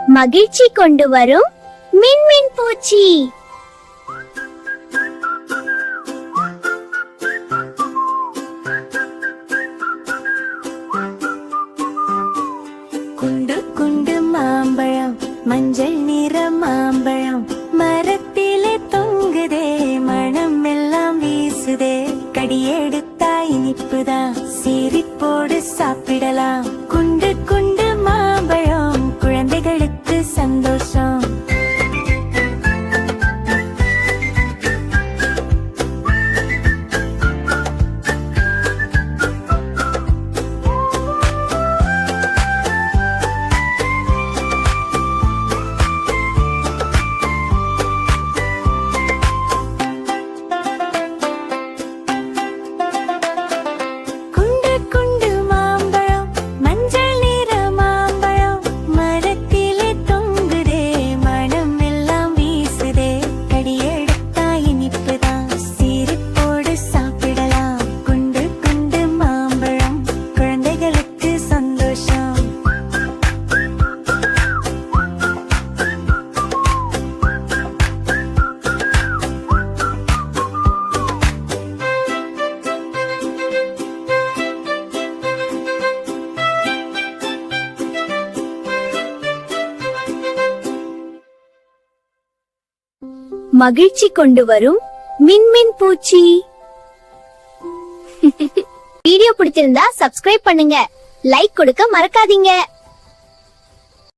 மகிழ்ச்சி கொண்டு வரும் மின்மின் பூச்சி. குண்டு குண்டு மாம்பழம், மஞ்சள் நிற மாம்பழம், மரத்திலே தொங்குதே, மனம் எல்லாம் வீசுதே. கடியெடுத்தா இனிப்புதான், சிரிப்போடு சாப்பிடலாம். குண்டு குண்டு மாம்பழம், குழந்தைகளுக்கு சந்தோஷம். மகிழ்ச்சி கொண்டு வரும் மின்மின் பூச்சி. வீடியோ பிடிச்சிருந்தா சப்ஸ்கிரைப் பண்ணுங்க, லைக் கொடுக்க மறக்காதீங்க.